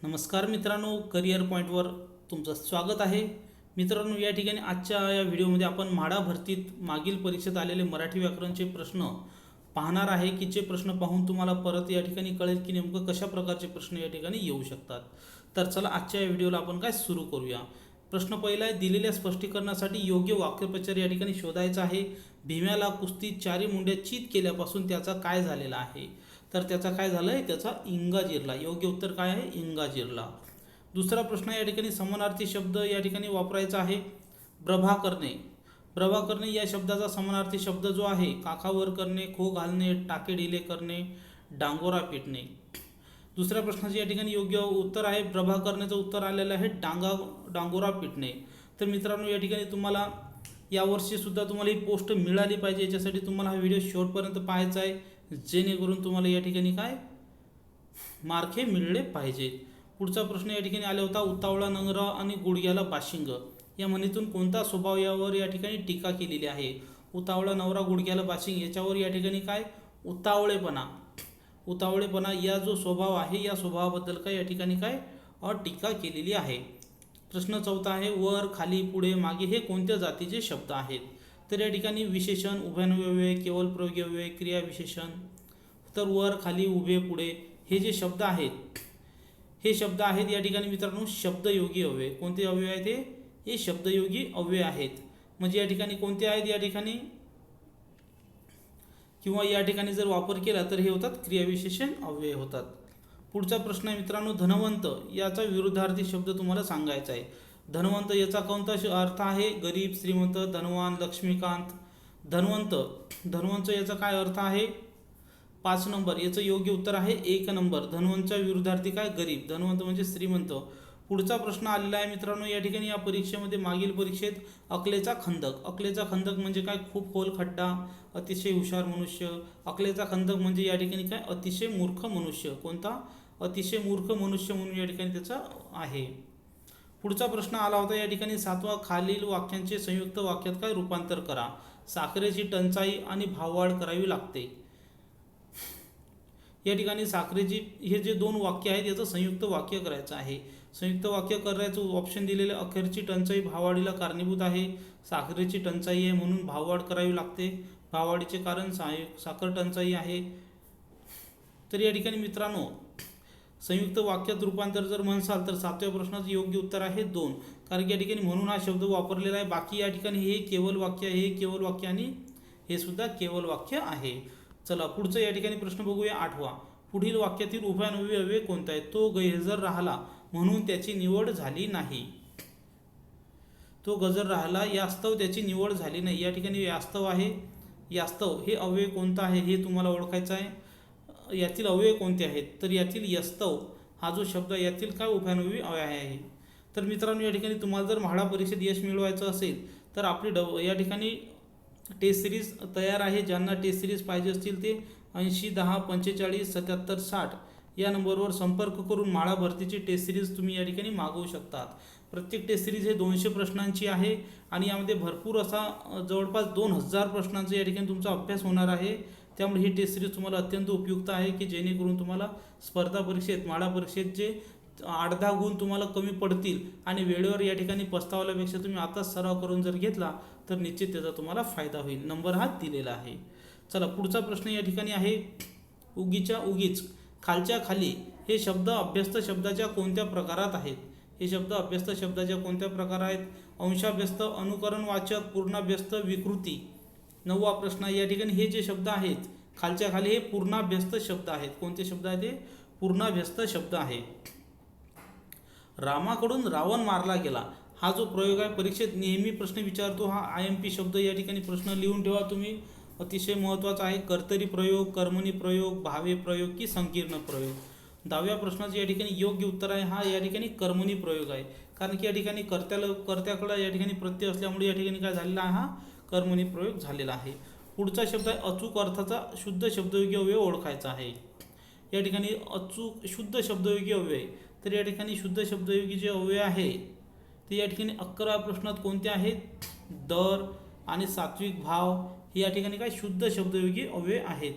नमस्कार मित्रांनो, करिअर पॉईंटवर तुमचं स्वागत आहे. मित्रांनो, या ठिकाणी आजच्या या व्हिडिओमध्ये आपण म्हाडा भरतीत मागील परीक्षेत आलेले मराठी व्याकरणचे प्रश्न पाहणार आहे की जे प्रश्न पाहून तुम्हाला परत या ठिकाणी कळेल की नेमकं कशा प्रकारचे प्रश्न या ठिकाणी येऊ शकतात. तर चला आजच्या या व्हिडिओला आपण काय सुरू करूया. प्रश्न पहिला आहे, दिलेल्या स्पष्टीकरणासाठी योग्य वाक्यप्रचार या ठिकाणी शोधायचा आहे. भीम्याला कुस्तीत चारी मुंड्या चित केल्यापासून त्याचा काय झालेला आहे. तर त्याचा काय झालंय, त्याचा इंगा जिरला. योग्य उत्तर काय आहे, इंगा जिरला. दुसरा प्रश्न या ठिकाणी समानार्थी शब्द या ठिकाणी वापरायचा आहे. प्रभा करणे. प्रभा करणे या शब्दाचा समानार्थी शब्द जो आहे, काखावर करणे, खो घालणे, टाके ढिले करणे, डांगोरा पिटणे. दुसऱ्या प्रश्नाचे या ठिकाणी योग्य उत्तर आहे, प्रभा करण्याचं उत्तर आलेलं आहे डांगोरा पिटणे. तर मित्रांनो, या ठिकाणी तुम्हाला यावर्षी सुद्धा तुम्हाला ही पोस्ट मिळाली पाहिजे, याच्यासाठी तुम्हाला हा व्हिडिओ शेवटपर्यंत पाहायचा आहे, जेणेकरून तुम्हाला या ठिकाणी काय मार्क हे मिळले पाहिजे. पुढचा प्रश्न या ठिकाणी आला होता, उतावळा नंगरा आणि गुडघ्याला बाशिंग या म्हणीतून कोणता स्वभाव यावर या ठिकाणी टीका केलेली आहे. उतावळा नवरा गुडघ्याला बाशिंग याच्यावर या ठिकाणी काय, उतावळेपणा या जो स्वभाव आहे, या स्वभावाबद्दल काय या ठिकाणी काय टीका केलेली आहे. प्रश्न चौथा आहे, वर, खाली, पुढे, मागे हे कोणत्या जातीचे शब्द आहेत. तर या ठिकाणी विशेषण, उभयनव्यय, केवळ प्रयोगव्यय, क्रियाविशेषण. तर वर, खाली, उभे, पुढे हे जे शब्द आहेत, हे शब्द आहेत या ठिकाणी मित्रांनो शब्दयोगी अव्यय. कोणते अव्यय आहेत हे शब्दयोगी अव्यय आहेत. म्हणजे या ठिकाणी कोणते आहेत, या ठिकाणी किंवा या ठिकाणी जर वापर केला तर हे होतात क्रियाविशेषण अव्यय होतात. पुढचा प्रश्न आहे मित्रांनो, धनवंत याचा विरुद्धार्थी शब्द तुम्हाला सांगायचा आहे. धनवंत याचा कोणता अर्थ आहे, गरीब, श्रीमंत, धनवान, लक्ष्मीकांत. धनवंत याचा काय अर्थ आहे, 5 नंबर. याचं योग्य उत्तर आहे 1 नंबर. धनवंतच्या विरुद्धार्थी काय, गरीब. धनवंत म्हणजे श्रीमंत. पुढचा प्रश्न आलेला आहे मित्रांनो, या ठिकाणी या परीक्षेमध्ये मागील परीक्षेत अकलेचा खंदक म्हणजे काय, खूप खोल खड्डा, अतिशय हुशार मनुष्य. अकलेचा खंदक म्हणजे या ठिकाणी काय, अतिशय मूर्ख मनुष्य. कोणता, अतिशय मूर्ख मनुष्य म्हणून या ठिकाणी त्याचा आहे. पुढचा प्रश्न आला होता या ठिकाणी 7वा, खालील वाक्यांचे संयुक्त वाक्यात काय रूपांतर करा. साखरेची टंचाई आणि भाववाढ करावी लागते. या ठिकाणी साखरेची हे जे 2 वाक्य आहेत याचं संयुक्त वाक्य करायचं आहे. संयुक्त वाक्य करायचं ऑप्शन दिलेले, अखेरची टंचाई भाववाढीला कारणीभूत आहे. साखरेची टंचाई आहे म्हणून भाववाढ करावी लागते. भाववाढीचे कारण साखर टंचाई आहे. तर या ठिकाणी मित्रांनो संयुक्त वाक्यात रूपांतर जर म्हणसाल तर 7व्या प्रश्नाचं योग्य उत्तर आहे 2. कारण की या ठिकाणी म्हणून हा शब्द वापरलेला आहे. बाकी या ठिकाणी हे केवल वाक्य, हे केवल वाक्य आणि हे सुद्धा केवल वाक्य आहे. चला पुढचं या ठिकाणी प्रश्न बघूया 8वा. पुढील वाक्यातील उभयनव्यय अव्यय कोणता आहे. तो गैरहजर राहिला म्हणून त्याची निवड झाली नाही. तो गजर राहिला यास्तव त्याची निवड झाली नाही. या ठिकाणी यास्तव आहे. यास्तव हे अव्यय कोणता आहे हे तुम्हाला ओळखायचं आहे. यातील अव्यय कोणते आहेत, तर यातील यस्तव हा जो शब्द यातील काय उभयनव्यय अव्यय आहे. तर मित्रांनो, या ठिकाणी तुम्हाला जर म्हाडा परीक्षेत यश मिळवायचं असेल तर आपली या ठिकाणी टेस्ट सिरीज तयार आहे. ज्यांना टेस्ट सिरीज पाहिजे असतील ते 80 10 45 77 60 या नंबरवर संपर्क करून म्हाडा भरतीची टेस्ट सिरीज तुम्ही या ठिकाणी मागवू शकतात. प्रत्येक टेस्ट सिरीज हे 200 प्रश्नांची आहे आणि यामध्ये भरपूर असा जवळपास 2000 प्रश्नांचा या ठिकाणी तुमचा अभ्यास होणार आहे. त्यामुळे ही टेस्ट सिरीज तुम्हाला अत्यंत उपयुक्त आहे की जेणेकरून तुम्हाला स्पर्धा परीक्षेत, म्हाडा परीक्षेत जे 8-10 गुण तुम्हाला कमी पडतील आणि वेळेवर या ठिकाणी पस्तावल्यापेक्षा तुम्ही आताच सराव करून जर घेतला तर निश्चित त्याचा तुम्हाला फायदा होईल. नंबर हा दिलेला आहे. चला पुढचा प्रश्न या ठिकाणी आहे, उगीच्या उगीच, खालच्या खाली हे शब्द अभ्यस्त शब्दाच्या कोणत्या प्रकारात आहेत. हे शब्द अभ्यस्त शब्दाच्या कोणत्या प्रकार आहेत. अंशाभ्यस्त, अनुकरणवाचक, पूर्णाभ्यस्त, विकृती. 9वा प्रश्न या ठिकाणी हे जे शब्द आहेत खालच्या खाली हे पूर्णाभ्यस्त शब्द आहेत. कोणते शब्द आहेत, हे पूर्णाभ्यस्त शब्द आहे. रामाकडून रावण मारला गेला हा जो प्रयोग आहे, परीक्षेत नेहमी प्रश्न विचारतो हा IMP शब्द. या ठिकाणी प्रश्न लिहून ठेवा तुम्ही, अतिशय महत्त्वाचा आहे. कर्तरी प्रयोग, कर्मणी प्रयोग, भावे प्रयोग की संकीर्ण प्रयोग. 10व्या प्रश्नाचं या ठिकाणी योग्य उत्तर आहे हा या ठिकाणी कर्मणी प्रयोग आहे. कारण की या ठिकाणी कर्त्याकडे या ठिकाणी प्रत्यय असल्यामुळे या ठिकाणी काय झालेला आहे, हा कर्मणी प्रयोग झालेला आहे. पुढचा शब्द आहे, अचूक अर्थाचा शुद्ध शब्दयोगी अव्यय ओळखायचा आहे. या ठिकाणी अचूक शुद्ध शब्दयोगी अव्यय, तर या ठिकाणी शुद्ध शब्दयोगी जे अव्यय आहे ते या ठिकाणी 11व्या प्रश्नात कोणते आहेत, दर आणि सात्विक भाव हे या ठिकाणी काय शुद्ध शब्दयोगी अव्यय आहेत.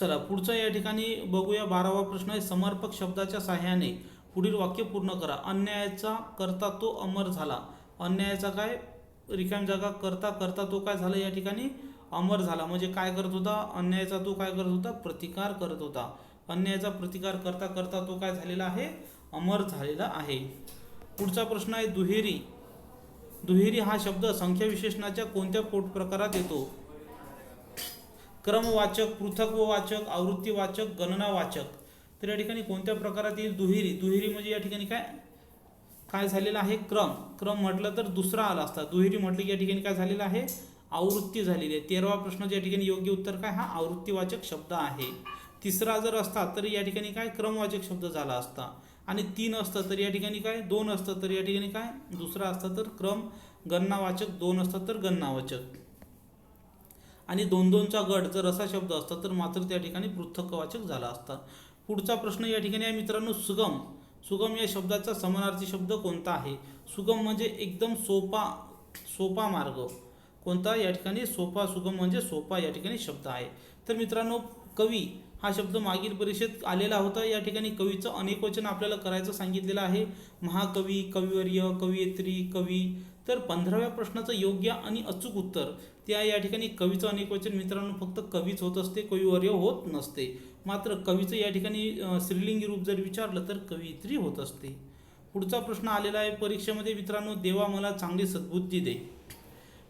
चला पुढचा या ठिकाणी बघूया 12वा प्रश्न आहे. समर्पक शब्दाच्या सहाय्याने पुढील वाक्य पूर्ण करा. अन्यायाचा करता तो अमर झाला. अन्यायाचा काय रिकाम जागा करता करता तो काय झाला या ठिकाणी अमर झाला. म्हणजे काय करत होता अन्यायाचा तो काय करत होता प्रतिकार करत होता. अन्यायाचा प्रतिकार करता करता तो काय झालेला आहे अमर झालेला आहे. पुढचा प्रश्न आहे दुहेरी. दुहेरी हा शब्द संख्या विशेषणाच्या कोणत्या पोटप्रकारात येतो. क्रमवाचक, पृथक्वाचक, आवृत्तीवाचक, गणनावाचक. तर या ठिकाणी कोणत्या प्रकारात येईल दुहेरी. दुहेरी म्हणजे या ठिकाणी काय काय झालेला आहे क्रम. क्रम म्हटलं तर दुसरा आला असता. दुहेरी म्हटलं की या ठिकाणी काय झालेलं आहे आवृत्ती झालेली आहे. 13वा प्रश्नाच्या या ठिकाणी योग्य उत्तर काय हा आवृत्तीवाचक शब्द आहे. तिसरा जर असता तर या ठिकाणी काय क्रमवाचक शब्द झाला असता. आणि 3 असतं तर या ठिकाणी काय 2 असतं तर या ठिकाणी काय दुसरा असतं तर क्रम. गणनावाचक 2 असतं तर गणनावाचक. आणि 2-2चा गट जर असा शब्द असता तर मात्र त्या ठिकाणी पृथक्वाचक झाला असता. पुढचा प्रश्न या ठिकाणी आहे मित्रांनो सुगम. सुगम या शब्दाचा समानार्थी शब्द कोणता आहे. सुगम म्हणजे एकदम सोपा सोपा मार्ग. कोणता या ठिकाणी सोपा. सुगम म्हणजे सोपा या ठिकाणी शब्द आहे. तर मित्रांनो कवी हा शब्द मागील परीक्षेत आलेला होता. या ठिकाणी कवीचं अनेकवचन आपल्याला करायचं सांगितलेलं आहे. महाकवी, कविवर्य, कवयित्री, कवी. तर 15व्या प्रश्नाचं योग्य आणि अचूक उत्तर त्या या ठिकाणी कवीचं अनेकवचन मित्रांनो फक्त कवीच होत असते कविवर्य होत नसते. मात्र कवीचं या ठिकाणी स्त्रीलिंगी रूप जर विचारलं तर कवयित्री होत असते. पुढचा प्रश्न आलेला आहे परीक्षेमध्ये मित्रांनो देवा मला चांगली सद्बुद्धी दे.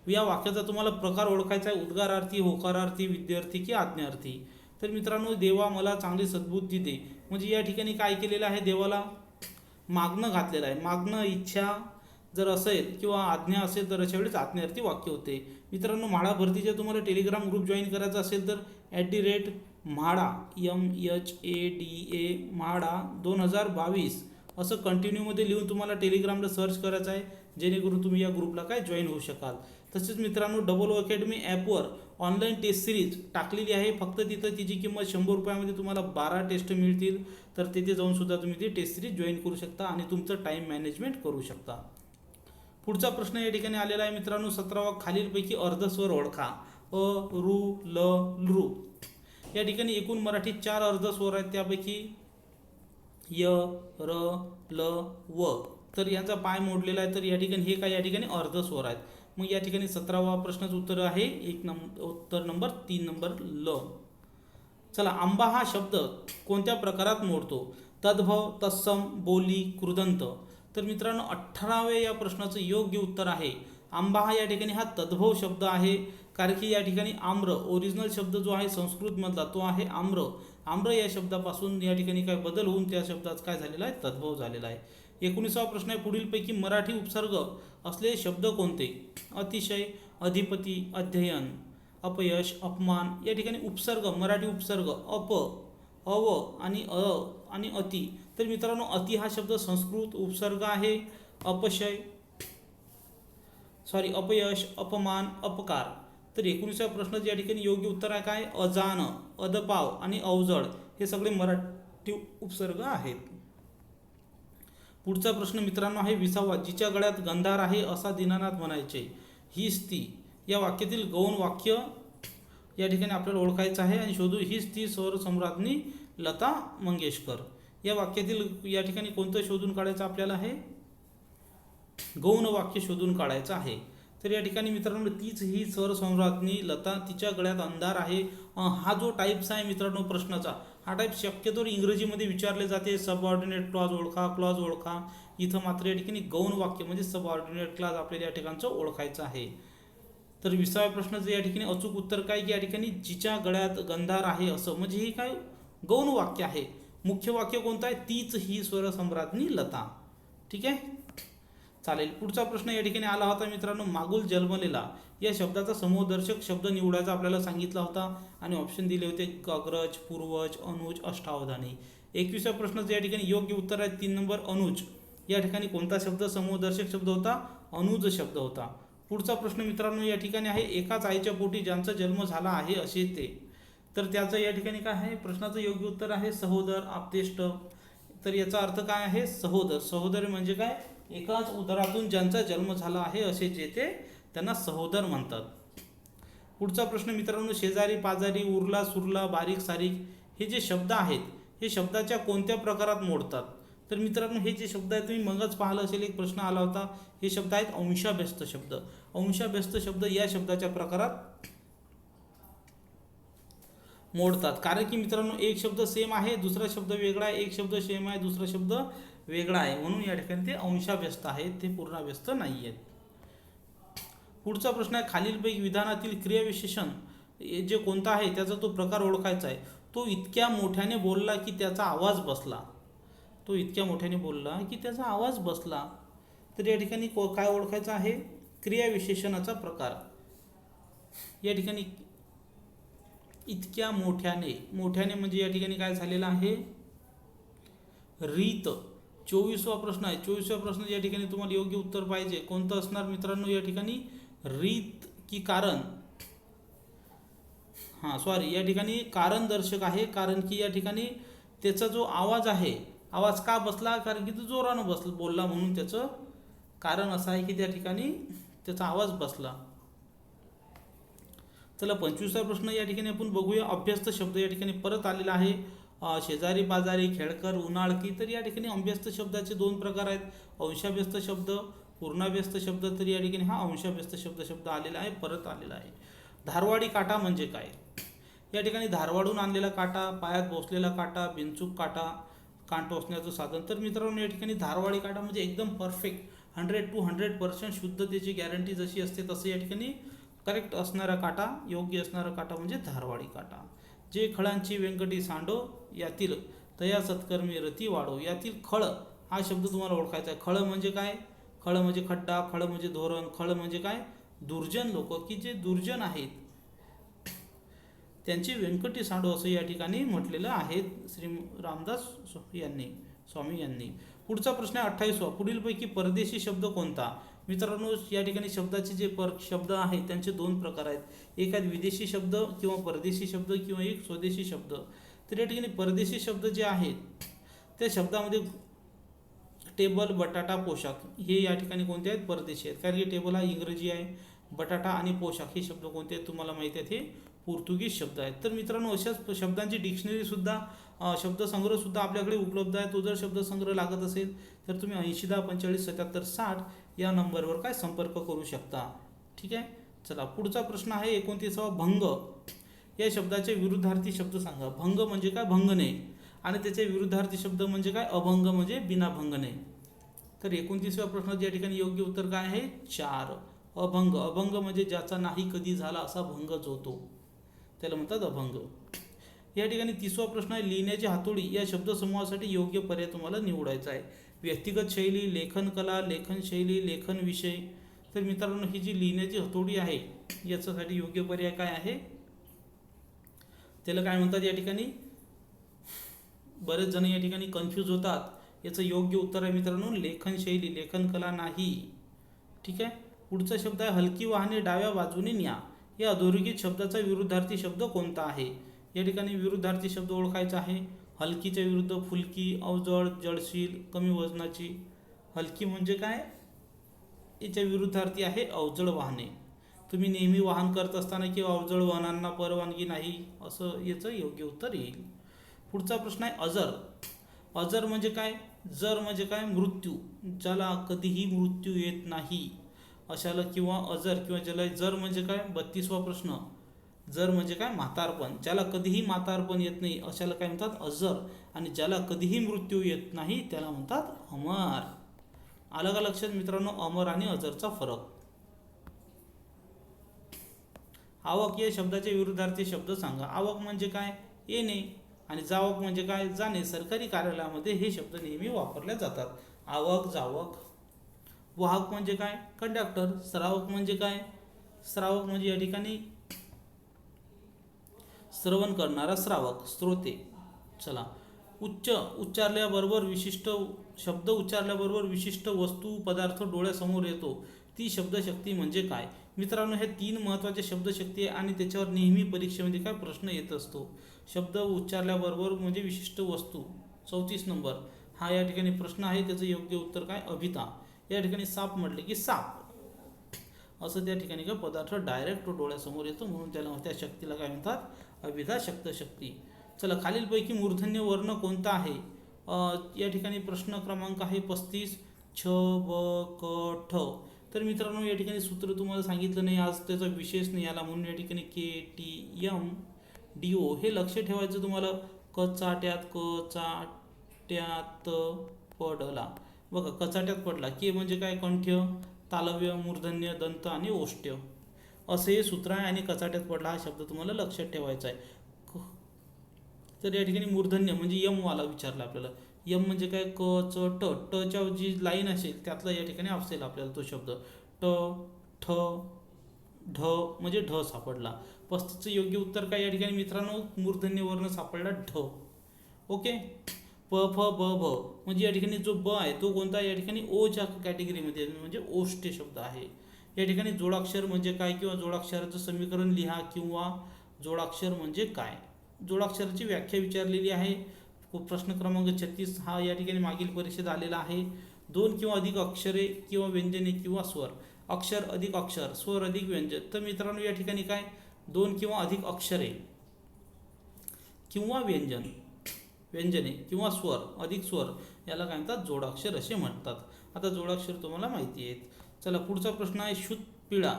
या वाक्याचा तुम्हाला प्रकार ओळखायचा आहे. उद्गारार्थी, होकारार्थी, विद्यार्थी की आज्ञार्थी. तर मित्रांनो देवा मला चांगली सद्बुद्धी दे म्हणजे या ठिकाणी काय केलेलं आहे देवाला मागणं घातलेलं आहे. मागणं इच्छा जर असेल किंवा आज्ञा असेल तर अशा वेळेस आज्ञार्थी वाक्य होते. मित्रांनो म्हाडा भरतीचे तुम्हाला टेलिग्राम ग्रुप जॉईन करायचा असेल तर @म्हाडा MHADA म्हाडा 2022 असं कंटिन्यूमध्ये लिहून तुम्हाला टेलिग्रामला सर्च करायचं आहे जेणेकरून तुम्ही या ग्रुपला काय जॉईन होऊ शकाल. तसेच मित्रांनो डबल अकॅडमी ॲपवर ऑनलाईन टेस्ट सिरीज टाकलेली आहे. फक्त तिथं तिची किंमत 100 रुपयामध्ये तुम्हाला 12 टेस्ट मिळतील. तर तिथे जाऊन सुद्धा तुम्ही ती टेस्ट सिरीज जॉईन करू शकता आणि तुमचं टाईम मॅनेजमेंट करू शकता. पुढचा प्रश्न या ठिकाणी आलेला आहे मित्रांनो 17वा. खालीलपैकी अर्धस्वर ओळखा. अ, ऋ, ल, लृ. या ठिकाणी एकूण मराठीत 4 अर्धस्वर आहेत. त्यापैकी य, र, ल, व. तर याचा पाय मोडलेला आहे. तर या ठिकाणी हे काय या ठिकाणी अर्धस्वर आहेत. मग या ठिकाणी 17वा प्रश्नाचं उत्तर आहे उत्तर नंबर 3 नंबर ल. चला आंबा हा शब्द कोणत्या प्रकारात मोडतो. तद्भव, तत्सम, बोली, कृदंत. तर मित्रांनो 18व्या या प्रश्नाचं योग्य उत्तर आहे आंबा हा या ठिकाणी हा तद्भव शब्द आहे. कारण की या ठिकाणी आम्र ओरिजिनल शब्द जो आहे संस्कृतमधला तो आहे आम्र. आम्र या शब्दापासून या ठिकाणी काय बदल होऊन त्या शब्दात काय झालेला आहे तद्भव झालेला आहे. 19वा प्रश्न आहे पुढीलपैकी मराठी उपसर्ग असलेले शब्द कोणते. अतिशय, अधिपती, अध्ययन, अपयश, अपमान. या ठिकाणी उपसर्ग मराठी उपसर्ग अप, अव आणि अ आणि अति. तर मित्रांनो अति हा शब्द संस्कृत उपसर्ग आहे. अपयश, अपमान, अपकार. तर 19व्या प्रश्नाचं या ठिकाणी योग्य उत्तर आहे काय अजान, अदपाव आणि अवजड हे सगळे मराठी उपसर्ग आहेत. पुढचा प्रश्न मित्रांनो आहे 20वा. जिच्या गळ्यात गंधार आहे असा दीनानाथ म्हणायचे. हीच ती. या वाक्यातील गौण वाक्य या ठिकाणी आपल्याला ओळखायचं आहे आणि शोधू. हीच ती स्वर सम्राज्ञी लता मंगेशकर. या वाक्यातील या ठिकाणी कोणतं शोधून काढायचं आपल्याला आहे गौण वाक्य शोधून काढायचं आहे. तर या ठिकाणी मित्रांनो तीच ही स्वर सम्राज्ञी लता तिच्या गळ्यात अंधार आहे. हा जो टाईप्स आहे मित्रांनो प्रश्नाचा हा टाईप शक्यतो इंग्रजीमध्ये विचारले जाते. सबऑर्डिनेट क्लॉज ओळखा, क्लॉज ओळखा. इथं मात्र या ठिकाणी गौण वाक्य म्हणजे सबऑर्डिनेट क्लॉज आपल्याला या ठिकाणचं ओळखायचं आहे. तर 20व्या प्रश्नाचं या ठिकाणी अचूक उत्तर काय की या ठिकाणी जिच्या गळ्यात गंधार आहे असं म्हणजे हे काय गौण वाक्य आहे. मुख्य वाक्य कोणतं आहे तीच ही स्वर सम्राज्ञी लता. ठीक आहे चालेल. पुढचा प्रश्न या ठिकाणी आला होता मित्रांनो मागुल जन्मलेला या शब्दाचा समूहदर्शक शब्द निवडायचा आपल्याला सांगितला होता आणि ऑप्शन दिले होते अग्रज, पूर्वज, अनुज, अष्टावधानी. 21व्या प्रश्नाचं या ठिकाणी योग्य उत्तर आहे 3 नंबर अनुज. या ठिकाणी कोणता शब्द समूहदर्शक शब्द होता अनुज शब्द होता. पुढचा प्रश्न मित्रांनो या ठिकाणी आहे एकाच आईच्या पोटी ज्यांचा जन्म झाला आहे असे ते. तर त्याचं या ठिकाणी काय आहे प्रश्नाचं योग्य उत्तर आहे सहोदर, आप्तेष्ट. तर याचा अर्थ काय आहे सहोदर. सहोदर म्हणजे काय एकाच उदरातून ज्यांचा जन्म झाला आहे असे जे ते त्यांना सहोदर म्हणतात. पुढचा प्रश्न मित्रांनो, शेजारी पाजारी, उरला सुरला, बारीक सारीक हे जे शब्द आहेत हे शब्दाच्या कोणत्या प्रकारात मोडतात? तर मित्रांनो, हे जे शब्द आहेत तुम्ही मगच पाहिलं असेल, एक प्रश्न आला होता, हे शब्द आहेत अंशाभ्यस्त शब्द. अंशाभ्यस्त शब्द या शब्दाच्या प्रकारात मोडतात. कारण की मित्रांनो, एक शब्द सेम आहे, दुसरा शब्द वेगळा आहे, एक शब्द सेम आहे, दुसरा शब्द वेगळा आहे, म्हणून या ठिकाणी ते अंशाभ्यस्त आहेत, ते पूर्णाभ्यस्त नाही आहेत. पुढचा प्रश्न आहे, खालीलपैकी विधानातील क्रियाविशेषण जे कोणता आहे त्याचा तो प्रकार ओळखायचा आहे. तो इतक्या मोठ्याने बोलला की त्याचा आवाज बसला. तो इतक्या मोठ्याने बोलला की त्याचा आवाज बसला. तर या ठिकाणी काय ओळखायचं आहे? क्रियाविशेषणाचा प्रकार. या ठिकाणी इतक्या मोठ्याने, मोठ्याने म्हणजे या ठिकाणी काय झालेलं आहे? रीत. 24वा प्रश्न आहे. 24व्या प्रश्न या ठिकाणी तुम्हाला योग्य उत्तर पाहिजे. कोणतं असणार मित्रांनो या ठिकाणी? रीत की कारण? या ठिकाणी कारण दर्शक आहे, कारण की या ठिकाणी त्याचा जो आवाज आहे, आवाज का बसला? कारण की तो जोरानं बोलला, म्हणून त्याचं कारण असं आहे की त्या ठिकाणी त्याचा आवाज बसला. चला 25वा प्रश्न या ठिकाणी आपण बघूया. अभ्यस्त शब्द या ठिकाणी परत आलेला आहे. शेजारी पाजारी, खेळकर, उन्हाळकी. तर या ठिकाणी अभ्यस्त शब्दाचे दोन प्रकार आहेत, अंशाभ्यस्त शब्द, पूर्णाभ्यस्त शब्द. तर या ठिकाणी हा अंशाभ्यस्त शब्द आलेला आहे, परत आलेला आहे. धारवाडी काटा म्हणजे काय? या ठिकाणी धारवाडून आणलेला काटा, पायात बसलेला काटा, बिनचूक काटा, कान टोचण्याचं साधन. तर मित्रांनो या ठिकाणी धारवाडी काटा म्हणजे एकदम परफेक्ट 100 to 100% शुद्धतेची गॅरंटी जशी असते तसं या ठिकाणी करेक्ट असणारा काटा, योग्य असणारा काटा म्हणजे धारवाडी काटा. जे खळांची व्यंकटी सांडो यातील तया सत्कर्मी रती वाढो. यातील खळ हा शब्द तुम्हाला ओळखायचा आहे. खळ म्हणजे काय? खळ म्हणजे खड्डा, खळ म्हणजे धोरण, खळ म्हणजे काय? दुर्जन लोक, की जे दुर्जन आहेत त्यांची व्यंकटी सांडो असं या ठिकाणी म्हटलेलं आहे श्री रामदास स्वामी यांनी. पुढचा प्रश्न आहे 28वा. पुढीलपैकी परदेशी शब्द कोणता? मित्रांनो या ठिकाणी शब्दाचे जे शब्द आहेत त्यांचे दोन प्रकार आहेत. एक आहेत विदेशी शब्द किंवा परदेशी शब्द किंवा एक स्वदेशी शब्द. तर या ठिकाणी परदेशी शब्द जे आहेत त्या शब्दामध्ये टेबल, बटाटा, पोशाख हे या ठिकाणी कोणते आहेत? परदेशी आहेत. कारण की टेबल हा इंग्रजी आहे, बटाटा आणि पोशाख हे शब्द कोणते आहेत तुम्हाला माहिती आहेत? हे पोर्तुगीज शब्द आहेत. तर मित्रांनो अशाच शब्दांची डिक्शनरीसुद्धा, शब्दसंग्रहसुद्धा आपल्याकडे उपलब्ध आहे. तो जर शब्दसंग्रह लागत असेल तर तुम्ही 8010457760 या नंबरवर काय संपर्क करू शकता. ठीक आहे. चला पुढचा प्रश्न आहे 29वा. भंग या शब्दाचे विरुद्धार्थी शब्द सांगा. भंग म्हणजे काय? भंगणे. आणि त्याचे विरुद्धार्थी शब्द म्हणजे काय? अभंग म्हणजे बिना भंगणे. तर 29व्या प्रश्नाचे या ठिकाणी योग्य उत्तर काय आहे? 4. अभंग. अभंग म्हणजे ज्याचा नाही कधी झाला असा भंग जो तो, त्याला म्हणतात अभंग. या ठिकाणी 30वा प्रश्न आहे. लिहिण्याची हातोडी या शब्दसमूहासाठी योग्य पर्याय तुम्हाला निवडायचा आहे. व्यक्तिगत शैली, लेखन कला, लेखन शैली, लेखन विषय. तर मित्रांनो ही जी लिहिण्याची हातोडी आहे याच्यासाठी योग्य पर्याय काय आहे? त्याला काय म्हणतात? या ठिकाणी बरेच जण या ठिकाणी कन्फ्यूज होतात. याचं योग्य उत्तर आहे मित्रांनो लेखन शैली, लेखन कला नाही. ठीक आहे. पुढचा शब्द आहे हलकी वाहने डाव्या बाजूने न्या. या अधोरेखित शब्दाचा विरुद्धार्थी शब्द कोणता आहे? या ठिकाणी विरुद्धार्थी शब्द ओळखायचा आहे. हलकीच्या विरुद्ध फुलकी, अवजड, जडशील, कमी वजनाची. हलकी म्हणजे काय? याच्या विरुद्धार्थी आहे अवजड वाहने. तुम्ही नेहमी वाहन करत असताना किंवा अवजड वाहनांना परवानगी नाही असं याचं योग्य उत्तर येईल. पुढचा प्रश्न आहे अजर. अजर म्हणजे काय? जर म्हणजे काय? मृत्यू, ज्याला कधीही मृत्यू येत नाही अशाला किंवा अजर किंवा ज्याला. जर म्हणजे काय? 32वा प्रश्न. जर म्हणजे काय? म्हातारपण. ज्याला कधीही म्हातारपण येत नाही अशाला काय म्हणतात? अजर. आणि ज्याला कधीही मृत्यू येत नाही त्याला म्हणतात अमर. आलं का लक्षात मित्रांनो अमर आणि अजरचा फरक? आवक या शब्दाचे विरुद्धार्थी शब्द सांगा. आवक म्हणजे काय? येणे. आणि जावक म्हणजे काय? जाणे. सरकारी कार्यालयामध्ये हे शब्द नेहमी वापरले जातात. आवक, जावक. वाहक म्हणजे काय? कंडक्टर. श्रावक म्हणजे काय? श्रावक म्हणजे या ठिकाणी श्रवण करणारा श्रावक, श्रोते. चला उच्चारल्याबरोबर विशिष्ट शब्द उच्चारल्याबरोबर विशिष्ट वस्तू पदार्थ डोळ्यासमोर येतो ती शब्दशक्ती म्हणजे काय? मित्रांनो हे 3 महत्त्वाचे शब्दशक्ती आहे आणि त्याच्यावर नेहमी परीक्षेमध्ये काय प्रश्न येत असतो. शब्द उच्चारल्याबरोबर म्हणजे विशिष्ट वस्तू. 34 नंबर हा या ठिकाणी प्रश्न आहे. त्याचं योग्य उत्तर काय? अभिता. या ठिकाणी साप म्हटले की साप. असं त्या ठिकाणी काय पदार्थ डायरेक्ट डोळ्यासमोर येतो, म्हणून त्याला त्या शक्तीला काय म्हणतात, अभिधा शक्त शक्ती. चला, खालीलपैकी मूर्धन्य वर्ण कोणता आहे? या ठिकाणी प्रश्न क्रमांक आहे 35, छ ब क ठ. तर मित्रांनो, या ठिकाणी सूत्र तुम्हाला सांगितलं नाही, आज त्याचा विशेष नाही आला, म्हणून या ठिकाणी KTMDO हे लक्ष ठेवायचं तुम्हाला. कचाट्यात पडला. बघा, कचाट्यात पडला. के म्हणजे काय? कंठ्य, तालव्य, मूर्धन्य, दंत आणि ओष्ठ्य असे हे सूत्र आहे, आणि कचाट्यात पडला हा शब्द तुम्हाला लक्षात ठेवायचा आहे. तर या ठिकाणी मूर्धन्य म्हणजे यम वाला विचारला आपल्याला. यम म्हणजे काय? क च ट. टच्या जी लाईन असेल त्यातला या ठिकाणी असेल आपल्याला तो शब्द. ट ठ ढ म्हणजे ढ सापडला. 35चं योग्य उत्तर काय या ठिकाणी मित्रांनो? मूर्धन्य वर्ण सापडला ढ. ओके. प फ ब भ म्हणजे या ठिकाणी जो ब आहे तो कोणता? या ठिकाणी ओच्या कॅटेगरीमध्ये म्हणजे ओष्ठ्य शब्द आहे. या ठिकाणी जोडाक्षर म्हणजे काय किंवा जोडाक्षराचं समीकरण लिहा किंवा जोडाक्षर म्हणजे काय, जोडाक्षराची व्याख्या विचारलेली आहे. प्रश्न क्रमांक 36 हा या ठिकाणी मागील परीक्षेत आलेला आहे. 2 किंवा अधिक अक्षरे किंवा व्यंजने किंवा स्वर. अक्षर अधिक अक्षर, स्वर अधिक व्यंजन. तर मित्रांनो, या ठिकाणी काय? 2 किंवा अधिक अक्षरे किंवा व्यंजने किंवा स्वर अधिक स्वर याला काय म्हणतात? जोडाक्षर असे म्हणतात. आता जोडाक्षर तुम्हाला माहिती आहेत. चला, पुढचा प्रश्न आहे शुद्ध पिळा.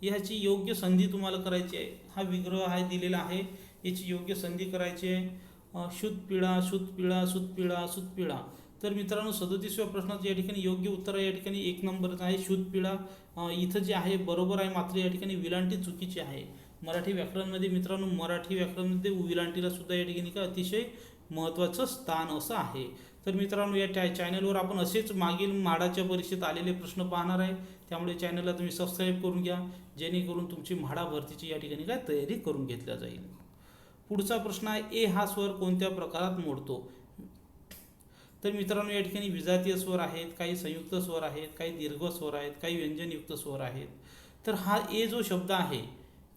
ह्याची योग्य संधी तुम्हाला करायची आहे. हा विग्रह आहे दिलेला आहे, याची योग्य संधी करायची आहे. शुद्ध पिळा, शुद्ध पिळा, शुद्ध पिळा, शुद्ध पिळा. तर मित्रांनो, 37व्या प्रश्नाचं या ठिकाणी योग्य उत्तर या ठिकाणी 1 नंबरचं आहे शुद्ध पिळा. इथं जे आहे बरोबर आहे, मात्र या ठिकाणी विलांटी चुकीची आहे. मराठी व्याकरणमध्ये मित्रांनो, मराठी व्याकरणमध्ये विलांटीला सुद्धा या ठिकाणी काय अतिशय महत्त्वाचं स्थान असं आहे. तर मित्रांनो, या चॅनलवर आपण असेच मागील म्हाडाच्या परीक्षेत आलेले प्रश्न पाहणार आहे. त्यामुळे चॅनलला तुम्ही सबस्क्राईब करून घ्या, जेणेकरून तुमची म्हाडा भरतीची या ठिकाणी काय तयारी करून घेतल्या जाईल. पुढचा प्रश्न आहे ए हा स्वर कोणत्या प्रकारात मोडतो? तर मित्रांनो, या ठिकाणी विजातीय स्वर आहेत, काही संयुक्त स्वर आहेत, काही दीर्घ स्वर आहेत, काही व्यंजनयुक्त स्वर आहेत. तर हा ए जो शब्द आहे,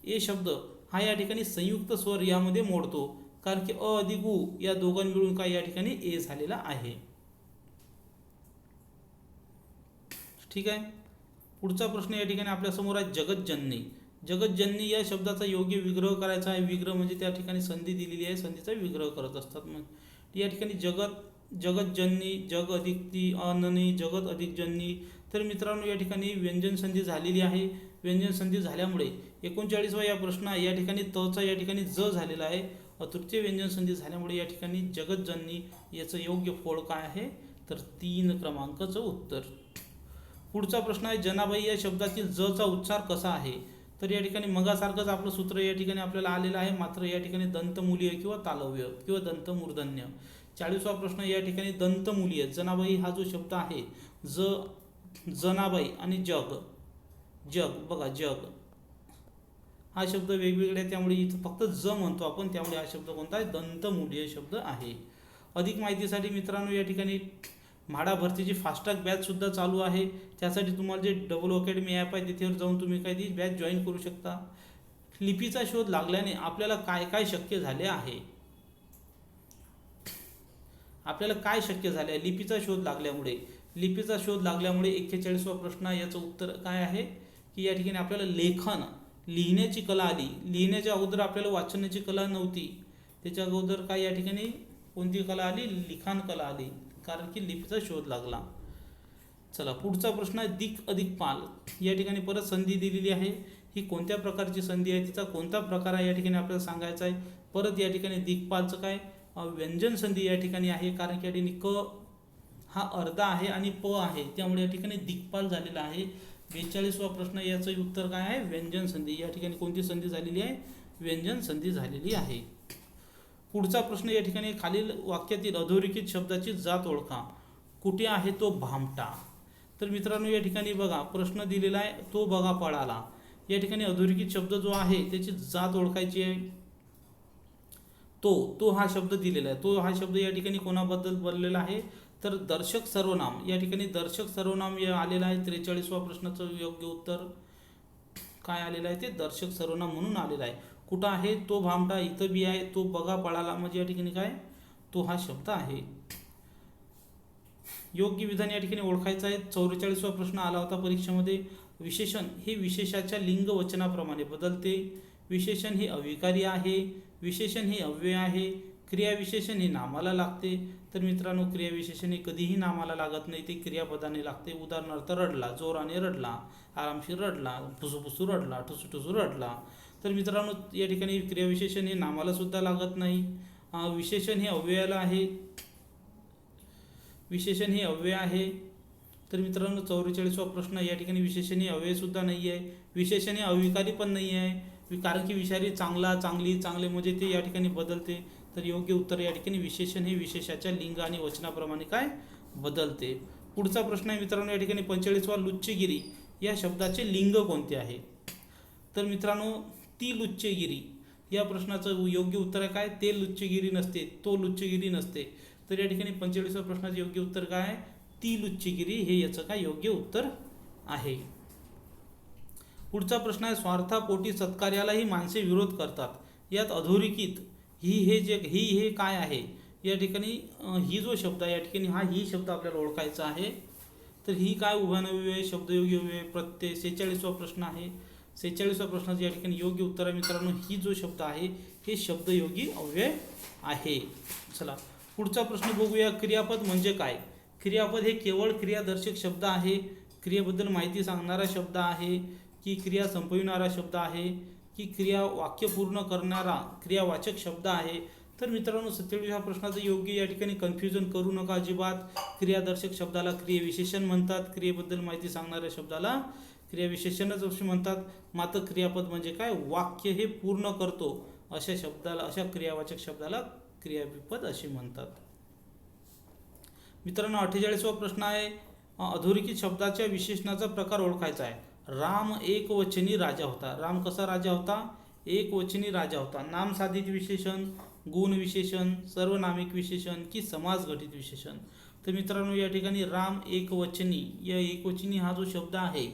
ए शब्द हा या ठिकाणी संयुक्त स्वर यामध्ये मोडतो, कारण की अ अधिक उ या दोघां मिळून काय या ठिकाणी ए झालेला आहे. ठीक आहे. पुढचा प्रश्न या ठिकाणी आपल्यासमोर आहे जगज्जननी. जगज्जननी या शब्दाचा योग्य विग्रह करायचा आहे. विग्रह म्हणजे त्या ठिकाणी संधी दिलेली आहे, संधीचा विग्रह करत असतात. मग या ठिकाणी जगज्जननी, जग अधिक ती अननी, जगत अधिक जननी. तर मित्रांनो, या ठिकाणी व्यंजन संधी झालेली आहे. व्यंजन संधी झाल्यामुळे 39वा या प्रश्न या ठिकाणी तचा या ठिकाणी ज झालेला आहे. तृतीय व्यंजन संधी झाल्यामुळे या ठिकाणी जगज्जननी याचं योग्य फोड काय आहे? तर 3 क्रमांकाचं उत्तर. पुढचा प्रश्न आहे जनाबाई या शब्दातील ज चा उच्चार कसा आहे? तर या ठिकाणी मगासारखंच आपलं सूत्र या ठिकाणी आपल्याला आलेलं आहे, मात्र या ठिकाणी दंतमूलीय किंवा तालव्य किंवा दंतमूर्धन्य. 40वा प्रश्न या ठिकाणी दंतमूलीय. जनाबाई हा जो शब्द आहे, जनाबाई आणि जग बघा, जग हा शब्द वेगवेगळे आहे, त्यामुळे इथं फक्त ज म्हणतो आपण, त्यामुळे हा शब्द कोणता आहे? दंतमूलीय शब्द आहे. अधिक माहितीसाठी मित्रांनो, या ठिकाणी म्हाडा भरतीची फास्टॅग बॅच सुद्धा चालू आहे. त्यासाठी तुम्हाला जे डबल अकॅडमी ॲप आहे तिथेवर जाऊन तुम्ही काय ती बॅच जॉईन करू शकता. लिपीचा शोध लागल्याने आपल्याला काय काय शक्य झाले आहे? आपल्याला काय शक्य झाले आहे लिपीचा शोध लागल्यामुळे? लिपीचा शोध लागल्यामुळे 41वा प्रश्न याचं उत्तर काय आहे? की या ठिकाणी आपल्याला लिहिण्याची कला आली. लिहिण्याच्या अगोदर आपल्याला वाचनाची कला नव्हती, त्याच्या अगोदर काय या ठिकाणी कोणती कला आली? लिखाण कला आली, कारण की लिपीचा शोध लागला. चला, पुढचा प्रश्न आहे दिक अधिक पाल. या ठिकाणी परत संधी दिलेली आहे. ही कोणत्या प्रकारची संधी आहे, तिचा कोणता प्रकार आहे या ठिकाणी आपल्याला सांगायचा आहे. परत या ठिकाणी दिक्पालचं काय? व्यंजन संधी या ठिकाणी आहे, कारण की या ठिकाणी क हा अर्धा आहे आणि प आहे, त्यामुळे या ठिकाणी दिक्पाल झालेला आहे. 42वा प्रश्न याचं उत्तर काय आहे? व्यंजन संधी. या ठिकाणी कोणती संधी झालेली आहे? व्यंजन संधी झालेली आहे. पुढचा प्रश्न या ठिकाणी खालील वाक्यातील अधोरेखित शब्दाची जात ओळखा. कुठे आहे तो भामटा? तर मित्रांनो, या ठिकाणी बघा प्रश्न दिलेला आहे, तो बघा पळाला. या ठिकाणी अधोरेखित शब्द जो आहे त्याची जात ओळखायची आहे. तो हा शब्द दिलेला आहे. तो हा शब्द या ठिकाणी कोणाबद्दल बोललेला आहे? तर दर्शक सर्वनाम. या ठिकाणी दर्शक सर्वनाम आलेलं आहे. 43वा प्रश्नाचं योग्य उत्तर काय आलेलं आहे? ते दर्शक सर्वनाम म्हणून आलेलं आहे. कुठं आहे तो भामटा? इथं बी आहे. तो बघा पळाला म्हणजे या ठिकाणी काय? तो हा शब्द आहे. योग्य विधान या ठिकाणी ओळखायचं आहे. 44वा प्रश्न आला होता परीक्षेमध्ये. विशेषण हे विशेषाच्या लिंग वचनाप्रमाणे बदलते. विशेषण हे अविकारी आहे. विशेषण हे अव्यय आहे. क्रियाविशेषण हे नामाला लागते. तर मित्रांनो, क्रियाविशेषण हे कधीही नामाला लागत नाही, ते क्रियापदाने लागते. उदाहरणार्थ रडला, जोराने रडला, आरामशीर रडला, फुसूफुसू रडला, ठुसूठुसू रडला. तर मित्रांनो, या ठिकाणी क्रियाविशेषण हे नामाला सुद्धा लागत नाही. विशेषण हे अव्ययाला आहे. विशेषण हे अव्यय आहे. तर मित्रांनो, 44वा प्रश्न, या ठिकाणी विशेषण हे अव्यय सुद्धा नाही आहे. विशेषण हे अविकारी पण नाही आहे, कारण की विषारी चांगला, चांगली, चांगले म्हणजे ते या ठिकाणी बदलते. तर योग्य उत्तर या ठिकाणी विशेषण हे विशेषाच्या लिंग आणि वचनाप्रमाणे काय बदलते. पुढचा प्रश्न आहे मित्रांनो, या ठिकाणी 45वा, लुच्चगिरी या शब्दाचे लिंग कोणते आहे. तर मित्रांनो, ती लुच्चगिरी या प्रश्नाचं योग्य उत्तर आहे काय, ते लुच्चगिरी नसते, तो लुच्चगिरी नसते. तर या ठिकाणी 45व्या प्रश्नाचं योग्य उत्तर काय आहे, ती लुच्चगिरी हे याचं काय योग्य उत्तर आहे. पुढचा प्रश्न आहे, स्वार्थापोटी सत्कार्यालाही माणसे विरोध करतात. यात अधोरेखित ही काय आहे. या ठिकाणी ही जो शब्द आहे, या ठिकाणी ही शब्द आपल्याला ओळखायचा आहे. तर ही काय उभयनव्य, शब्दयोगी अव्यय, प्रत्यय. 46वा प्रश्न आहे. 46व्या प्रश्नाचं या ठिकाणी योग्य उत्तर आहे मित्रांनो, ही जो शब्द आहे हे शब्दयोगी अव्यय आहे. चला पुढचा प्रश्न बघूया, क्रियापद म्हणजे काय. क्रियापद हे केवळ क्रियादर्शक शब्द आहे, क्रियेबद्दल माहिती सांगणारा शब्द आहे, की क्रिया संपविणारा शब्द आहे, की क्रिया वाक्य पूर्ण करणारा क्रियावाचक शब्द आहे. तर मित्रांनो, 47व्या प्रश्नाचं योग्य या ठिकाणी कन्फ्युजन करू नका अजिबात. क्रियादर्शक शब्दाला क्रियाविशेषण म्हणतात, क्रियेबद्दल माहिती सांगणाऱ्या शब्दाला क्रियाविशेषणच असे म्हणतात. मात्र क्रियापद म्हणजे काय, वाक्य हे पूर्ण करतो अशा शब्दाला, अशा क्रियावाचक शब्दाला क्रियापद असे म्हणतात. मित्रांनो, 48वा प्रश्न आहे, अधोरेखित शब्दाच्या विशेषणाचा प्रकार ओळखायचा आहे. राम एकवचनी राजा होता. राम कसा राजा होता, एकवचनी राजा होता. नाम साधित विशेषण, गुण विशेषण, सर्वनामिक विशेषण, की समासघटित विशेषण. तर मित्रांनो, या ठिकाणी राम एकवचनी, या एकवचनी हा जो शब्द आहे,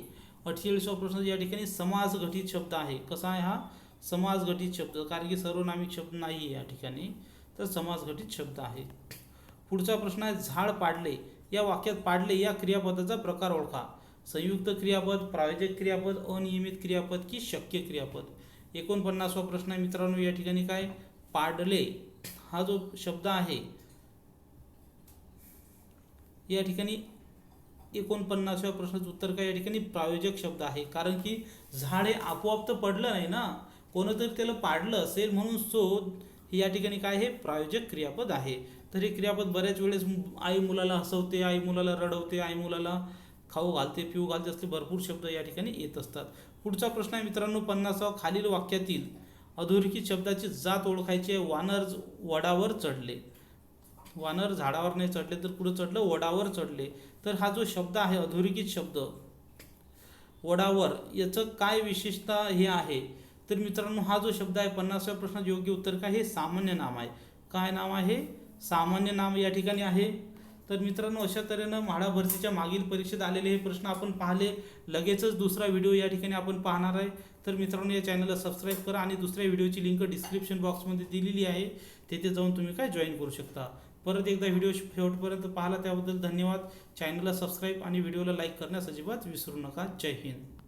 48वा प्रश्न या ठिकाणी समासघटित शब्द आहे. कसा आहे हा, समासघटित शब्द, कारण की सर्वनामिक शब्द नाही आहे या ठिकाणी, तर समासघटित शब्द आहे. पुढचा प्रश्न आहे, झाड पाडले या वाक्यात पाडले या क्रियापदाचा प्रकार ओळखा. संयुक्त क्रियापद, प्रायोजक क्रियापद, अनियमित क्रियापद, की शक्य क्रियापद. 49वा प्रश्न आहे मित्रांनो, या ठिकाणी काय, पाडले हा जो शब्द आहे, या ठिकाणी 49व्या प्रश्नाचं उत्तर काय, या ठिकाणी प्रायोजक शब्द आहे. कारण की झाड हे आपोआप तर पडलं नाही ना, कोणतरी त्याला पाडलं असेल, म्हणून या ठिकाणी काय, हे प्रायोजक क्रियापद आहे. तर हे क्रियापद बऱ्याच वेळेस आई मुलाला हसवते, आई मुलाला रडवते, आई मुलाला खाऊ घालते, पिऊ घालते, असले भरपूर शब्द या ठिकाणी येत असतात. पुढचा प्रश्न आहे मित्रांनो, 50वा, खालील वाक्यातील अधोरेखित शब्दाची जात ओळखायची आहे. वानर वडावर चढले. वानर झाडावर नाही चढले, तर कुठं चढलं, वडावर चढले. तर हा जो शब्द आहे अधोरेखित शब्द वडावर, याचं काय विशेषता हे आहे. तर मित्रांनो, हा जो शब्द आहे 50व्या प्रश्नाचं योग्य उत्तर काय, हे सामान्य नाम आहे. काय नाव आहे, सामान्य नाम या ठिकाणी आहे. तर मित्रांनो, अशा तऱ्हेनं म्हाडा भरतीच्या मागील परीक्षेत आलेले हे प्रश्न आपण पाहिले. लगेचच दुसरा व्हिडिओ या ठिकाणी आपण पाहणार आहे. तर मित्रांनो, या चॅनलला सबस्क्राईब करा आणि दुसऱ्या व्हिडिओची लिंक डिस्क्रिप्शन बॉक्समध्ये दिलेली आहे, तेथे जाऊन तुम्ही काय जॉईन करू शकता. परत एकदा व्हिडिओ शेवटपर्यंत पाहिला त्याबद्दल धन्यवाद. चॅनलला सबस्क्राईब आणि व्हिडिओला लाईक करण्यास अजिबात विसरू नका. जय हिंद.